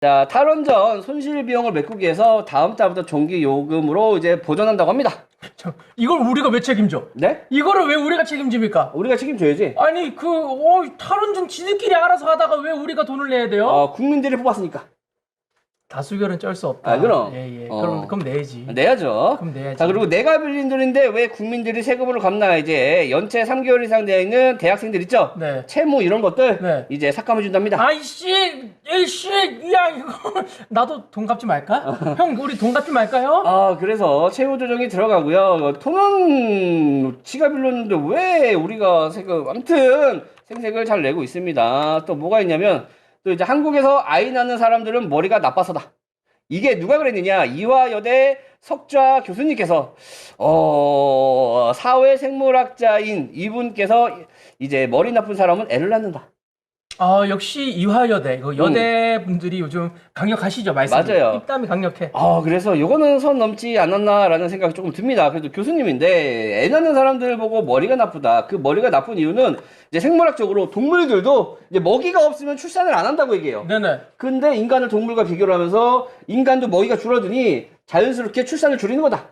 자, 탈원전 손실 비용을 메꾸기 위해서 다음 달부터 정기 요금으로 이제 보전한다고 합니다. 이걸 우리가 왜 책임져? 네? 이거를 왜 우리가 책임집니까? 우리가 책임져야지. 아니 탈원전 지들끼리 알아서 하다가 왜 우리가 돈을 내야 돼요? 국민들이 뽑았으니까. 다수결은 쩔 수 없다. 아, 그럼. 예. 그럼 내야지. 내야죠. 그럼 내야지. 자, 그리고 내가 빌린 돈인데 왜 국민들이 세금으로 갚나? 이제 연체 3개월 이상 되어 있는 대학생들 있죠? 네. 채무 이런 것들 네. 이제 삭감해 준답니다. 아이씨, 야 이거 나도 돈 갚지 말까? 형, 우리 돈 갚지 말까요? 그래서 채무 조정이 들어가고요. 돈은 지가 빌렸는데 왜 우리가 세금, 아무튼 생색을 잘 내고 있습니다. 또 뭐가 있냐면 또 이제 한국에서 아이 낳는 사람들은 머리가 나빠서다. 이게 누가 그랬느냐? 이화여대 석좌 교수님께서 사회생물학자인 이분께서 이제 머리 나쁜 사람은 애를 낳는다. 역시 이화여대, 여대 분들이 요즘 강력하시죠, 말씀이. 맞아요. 입담이 강력해. 그래서 요거는 선 넘지 않았나라는 생각이 조금 듭니다. 그래도 교수님인데 애 낳는 사람들 보고 머리가 나쁘다. 그 머리가 나쁜 이유는 이제 생물학적으로 동물들도 이제 먹이가 없으면 출산을 안 한다고 얘기해요. 네네. 근데 인간을 동물과 비교를 하면서 인간도 먹이가 줄어드니 자연스럽게 출산을 줄이는 거다.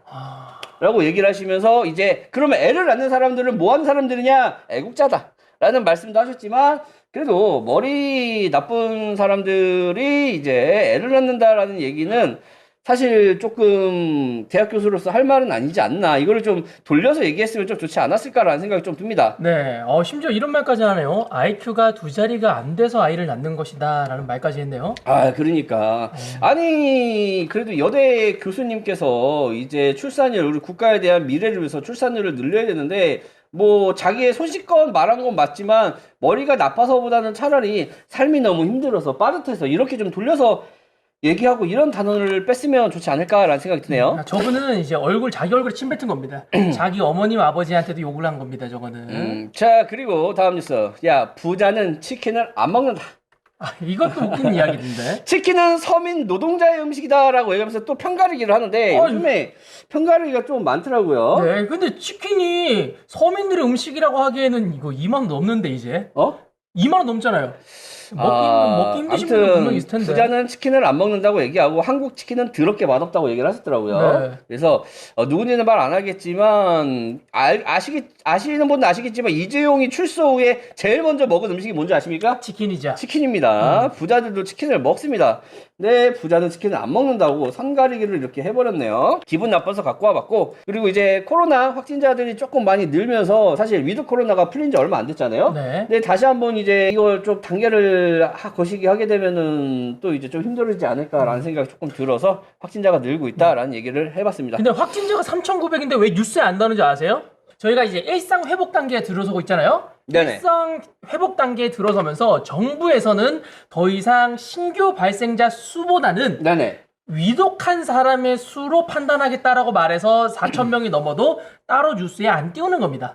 라고 얘기를 하시면서 이제 그러면 애를 낳는 사람들은 뭐 하는 사람들이냐? 애국자다. 라는 말씀도 하셨지만 그래도 머리 나쁜 사람들이 이제 애를 낳는다라는 얘기는 사실 조금 대학 교수로서 할 말은 아니지 않나. 이거를 좀 돌려서 얘기했으면 좀 좋지 않았을까라는 생각이 좀 듭니다. 네, 심지어 이런 말까지 하네요. IQ가 2자리가 안 돼서 아이를 낳는 것이다 라는 말까지 했네요. 그러니까. 아니, 그래도 여대 교수님께서 이제 출산율, 우리 국가에 대한 미래를 위해서 출산율을 늘려야 되는데, 뭐, 자기의 손씻건 말한 건 맞지만, 머리가 나빠서보다는 차라리 삶이 너무 힘들어서, 빠듯해서, 이렇게 좀 돌려서 얘기하고 이런 단어를 뺐으면 좋지 않을까라는 생각이 드네요. 저분은 이제 자기 얼굴에 침 뱉은 겁니다. 자기 어머님, 아버지한테도 욕을 한 겁니다, 저거는. 자, 그리고 다음 뉴스. 야, 부자는 치킨을 안 먹는다. 이것도 웃긴 이야기인데. 치킨은 서민 노동자의 음식이다라고 얘기하면서 또 편가르기를 하는데 요즘에 편가르기가 좀 많더라고요. 네, 근데 치킨이 서민들의 음식이라고 하기에는 이거 2만 원 넘는데 이제. 2만 원 넘잖아요. 먹기 힘드신 분들 분명 있을 텐데. 부자는 치킨을 안 먹는다고 얘기하고 한국 치킨은 더럽게 맛없다고 얘기를 하셨더라고요. 네. 그래서 누군지는 말 안 하겠지만 아시는 분은 아시겠지만 이재용이 출소 후에 제일 먼저 먹은 음식이 뭔지 아십니까? 치킨이죠. 치킨입니다. 부자들도 치킨을 먹습니다. 근데 부자는 치킨을 안 먹는다고 선가리기를 이렇게 해버렸네요. 기분 나빠서 갖고 와봤고, 그리고 이제 코로나 확진자들이 조금 많이 늘면서 사실 위드 코로나가 풀린 지 얼마 안 됐잖아요. 네. 근데 다시 한번 이제 이걸 좀 단계를 거시기 하게 되면은 또 이제 좀 힘들지 않을까라는 생각이 조금 들어서 확진자가 늘고 있다라는 얘기를 해봤습니다. 근데 확진자가 3,900인데 왜 뉴스에 안 나오는지 아세요? 저희가 이제 일상 회복 단계에 들어서고 있잖아요. 네네. 일상 회복 단계에 들어서면서 정부에서는 더 이상 신규 발생자 수보다는 네네. 위독한 사람의 수로 판단하겠다라고 말해서 4,000명이 넘어도 따로 뉴스에 안 띄우는 겁니다.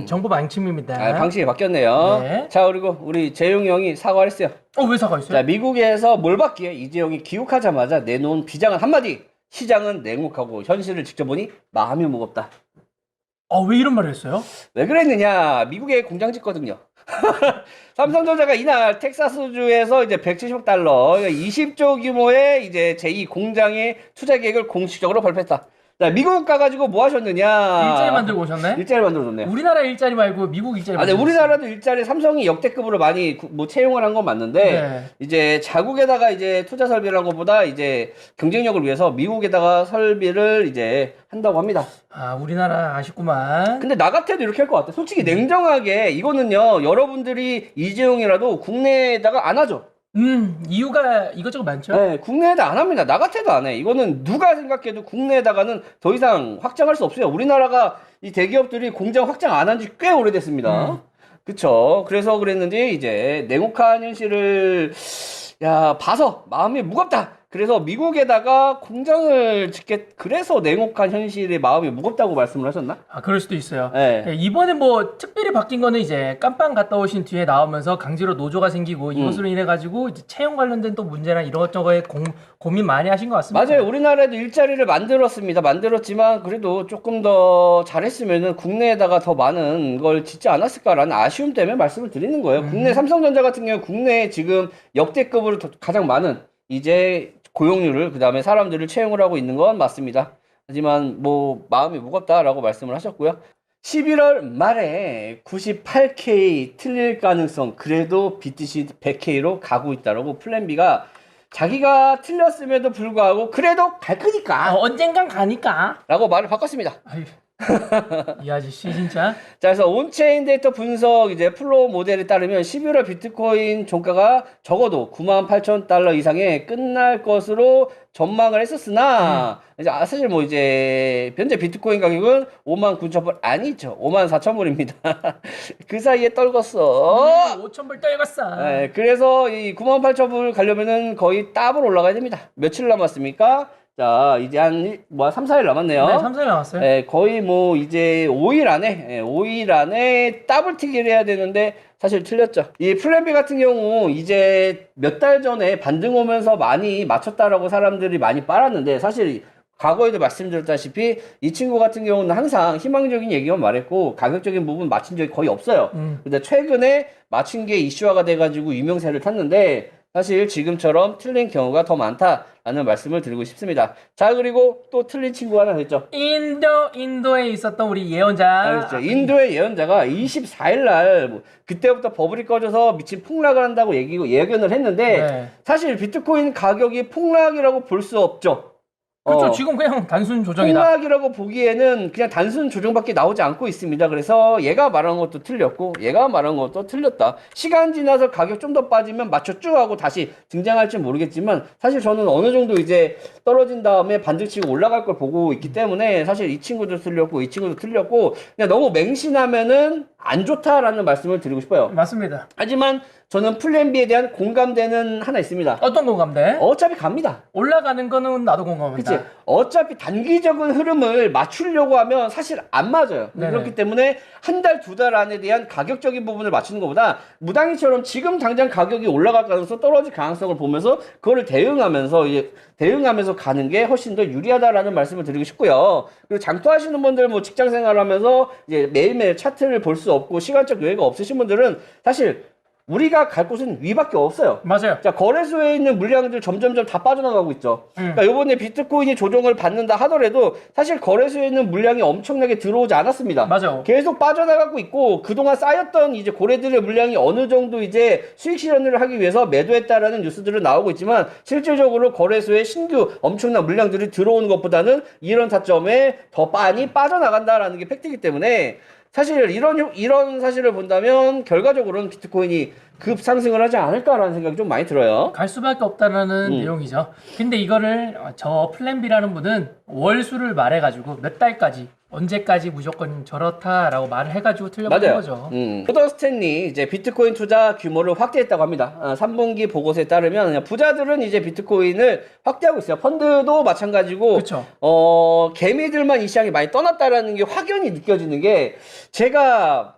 정부 방침입니다. 방식이 바뀌었네요. 네. 자, 그리고 우리 재용이 형이 사과를 했어요. 왜 사과했어요? 자, 미국에서 뭘 받기에 이재용이 귀국하자마자 내놓은 비장한 한마디. 시장은 냉혹하고 현실을 지켜보니 마음이 무겁다. 왜 이런 말을 했어요? 왜 그랬느냐? 미국에 공장 짓거든요. 삼성전자가 이날 텍사스주에서 이제 170억 달러, 20조 규모의 이제 제2 공장의 투자 계획을 공식적으로 발표했다. 자, 미국 가가지고 뭐 하셨느냐? 일자리 만들고 오셨네? 일자리 만들어줬네. 우리나라 일자리 말고 미국 일자리 네, 만들고 우리나라도 일자리 삼성이 역대급으로 많이 채용을 한 건 맞는데, 네. 이제 자국에다가 이제 투자 설비를 한 것보다 이제 경쟁력을 위해서 미국에다가 설비를 이제 한다고 합니다. 우리나라 아쉽구만. 근데 나 같아도 이렇게 할 것 같아. 솔직히 냉정하게 이거는요, 여러분들이 이재용이라도 국내에다가 안 하죠. 이유가 이것저것 많죠? 네, 국내에다 안 합니다. 나 같아도 안 해. 이거는 누가 생각해도 국내에다가는 더 이상 확장할 수 없어요. 우리나라가 이 대기업들이 공장 확장 안 한 지 꽤 오래됐습니다. 그쵸. 그래서 그랬는지 이제 냉혹한 현실을 봐서 마음이 무겁다. 그래서 미국에다가 공장을 그래서 냉혹한 현실에 마음이 무겁다고 말씀을 하셨나? 그럴 수도 있어요. 네. 이번에 뭐 특별히 바뀐 거는 이제 깜빵 갔다 오신 뒤에 나오면서 강제로 노조가 생기고 이것으로 인해 가지고 이제 채용 관련된 또 문제나 이것저것에 고민 많이 하신 것 같습니다. 맞아요. 우리나라에도 일자리를 만들었습니다. 만들었지만 그래도 조금 더 잘했으면은 국내에다가 더 많은 걸 짓지 않았을까라는 아쉬움 때문에 말씀을 드리는 거예요. 국내 삼성전자 같은 경우 국내에 지금 역대급으로 가장 많은 이제 고용률을 그다음에 사람들을 채용을 하고 있는 건 맞습니다. 하지만 뭐 마음이 무겁다라고 말씀을 하셨고요. 11월 말에 98K 틀릴 가능성 그래도 빚듯이 100K로 가고 있다라고 플랜 B가 자기가 틀렸음에도 불구하고 그래도 갈 거니까 언젠간 가니까. 라고 말을 바꿨습니다. 아유, 이 아저씨 진짜. 자, 그래서 온체인 데이터 분석 이제 플로우 모델에 따르면 11월 비트코인 종가가 적어도 98,000달러 이상에 끝날 것으로 전망을 했었으나 이제 사실 뭐 이제 현재 비트코인 가격은 59,000불 아니죠. 54,000불입니다. 그 사이에 떨궜어. 5,000불 떨궜어. 네, 그래서 이 98,000불 가려면은 거의 더블 올라가야 됩니다. 며칠 남았습니까? 자, 이제 한 3, 4일 남았네요. 네, 3, 4일 남았어요. 네, 거의 뭐 이제 5일 안에 더블 튀기를 해야 되는데 사실 틀렸죠. 이 플랜 B 같은 경우 이제 몇 달 전에 반등 오면서 많이 맞췄다라고 사람들이 많이 빨았는데 사실 과거에도 말씀드렸다시피 이 친구 같은 경우는 항상 희망적인 얘기만 말했고 가격적인 부분 맞춘 적이 거의 없어요. 근데 최근에 맞춘 게 이슈화가 돼가지고 유명세를 탔는데 사실 지금처럼 틀린 경우가 더 많다라는 말씀을 드리고 싶습니다. 자, 그리고 또 틀린 친구 하나 됐죠. 인도에 있었던 우리 예언자. 그렇죠. 인도의 예언자가 24일날 뭐 그때부터 버블이 꺼져서 미친 폭락을 한다고 예견을 했는데 네. 사실 비트코인 가격이 폭락이라고 볼 수 없죠. 그렇죠. 지금 그냥 단순 조정이다. 폭락이라고 보기에는 그냥 단순 조정밖에 나오지 않고 있습니다. 그래서 얘가 말한 것도 틀렸고 얘가 말한 것도 틀렸다. 시간 지나서 가격 좀 더 빠지면 맞췄죠 하고 다시 등장할지 모르겠지만 사실 저는 어느 정도 이제 떨어진 다음에 반등치고 올라갈 걸 보고 있기 때문에 사실 이 친구도 틀렸고 이 친구도 틀렸고 그냥 너무 맹신하면은 안 좋다라는 말씀을 드리고 싶어요. 맞습니다. 하지만 저는 플랜 B에 대한 공감대는 하나 있습니다. 어떤 공감대? 어차피 갑니다. 올라가는 거는 나도 공감합니다. 그치? 어차피 단기적인 흐름을 맞추려고 하면 사실 안 맞아요. 네네. 그렇기 때문에 한 달, 두 달 안에 대한 가격적인 부분을 맞추는 것보다 무당이처럼 지금 당장 가격이 올라갈 가능성, 떨어질 가능성을 보면서 그거를 대응하면서 가는 게 훨씬 더 유리하다라는 말씀을 드리고 싶고요. 그리고 장투하시는 분들 뭐 직장 생활하면서 이제 매일매일 차트를 볼 수 없고 시간적 여유가 없으신 분들은 사실 우리가 갈 곳은 위밖에 없어요. 맞아요. 자, 거래소에 있는 물량들 점점점 다 빠져나가고 있죠. 그러니까 이번에 비트코인이 조정을 받는다 하더라도 사실 거래소에 있는 물량이 엄청나게 들어오지 않았습니다. 맞아요. 계속 빠져나가고 있고 그동안 쌓였던 이제 고래들의 물량이 어느 정도 이제 수익 실현을 하기 위해서 매도했다라는 뉴스들은 나오고 있지만 실질적으로 거래소에 신규 엄청난 물량들이 들어오는 것보다는 이런 타점에 더 많이 빠져나간다라는 게 팩트이기 때문에 사실 이런 사실을 본다면 결과적으로는 비트코인이 급상승을 하지 않을까라는 생각이 좀 많이 들어요. 갈 수밖에 없다라는 내용이죠. 근데 이거를 저 플랜 B라는 분은 월수를 말해가지고 몇 달까지 언제까지 무조건 저렇다라고 말을 해가지고 틀려버린 맞아요. 거죠. 모던 스탠리 이제 비트코인 투자 규모를 확대했다고 합니다. 3분기 보고서에 따르면 그냥 부자들은 이제 비트코인을 확대하고 있어요. 펀드도 마찬가지고 그쵸. 개미들만 이 시장에 많이 떠났다라는 게 확연히 느껴지는 게 제가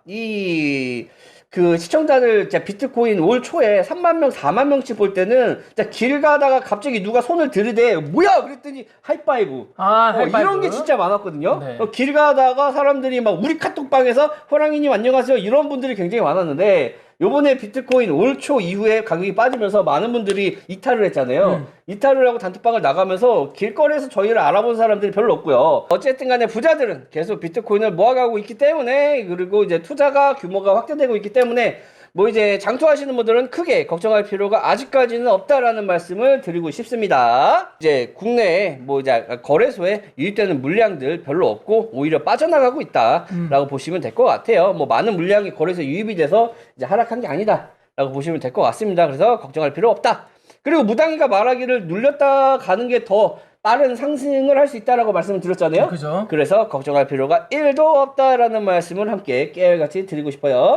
그 시청자들 비트코인 올 초에 3만 명, 4만 명씩 볼 때는 길 가다가 갑자기 누가 손을 들이대 뭐야 그랬더니 하이파이브. 하이파이브. 이런 게 진짜 많았거든요. 네. 길 가다가 사람들이 막 우리 카톡방에서 호랑이님 안녕하세요 이런 분들이 굉장히 많았는데 요번에 비트코인 올 초 이후에 가격이 빠지면서 많은 분들이 이탈을 했잖아요. 이탈을 하고 단톡방을 나가면서 길거리에서 저희를 알아본 사람들이 별로 없고요. 어쨌든 간에 부자들은 계속 비트코인을 모아가고 있기 때문에 그리고 이제 투자가 규모가 확대되고 있기 때문에 뭐 이제 장투하시는 분들은 크게 걱정할 필요가 아직까지는 없다라는 말씀을 드리고 싶습니다. 이제 국내에 뭐 이제 거래소에 유입되는 물량들 별로 없고 오히려 빠져나가고 있다라고 보시면 될 것 같아요. 뭐 많은 물량이 거래소에 유입이 돼서 이제 하락한 게 아니다라고 보시면 될 것 같습니다. 그래서 걱정할 필요 없다. 그리고 무당이가 말하기를 눌렸다 가는 게 더 빠른 상승을 할 수 있다라고 말씀을 드렸잖아요. 그죠. 그래서 걱정할 필요가 1도 없다라는 말씀을 함께 깨알같이 드리고 싶어요.